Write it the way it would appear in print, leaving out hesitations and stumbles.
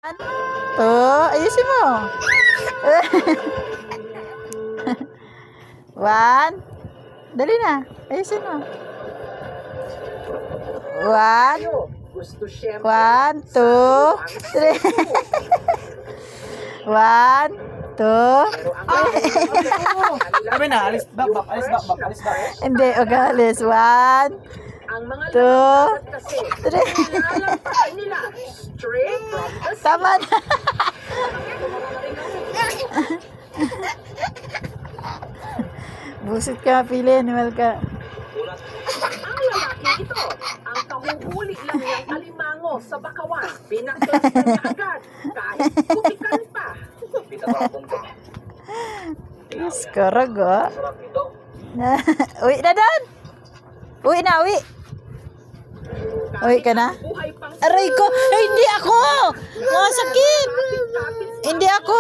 Ayusin mo. 1. Dali na. Ayusin mo. 1. Gusto siyempre. 1, 2, 3. 1, 2. Sabi na, alis back. Hindi, agalis. 1, Ang mga 2, lamat kasi 3. nilalampasan nila straight from the Tama na. Busit ka, pili. Animal ka. Ang lalaki ito, ang kahuhuli lang niyang alimango sa bakawan, pinaklas niya agad kahit putikan pa. Skarag, oh. Uwi na doon. Uwi na, uwi. Uwi ka na? Buhay pang Aray ko. Ay, hindi ako. Masakit. Hindi ako.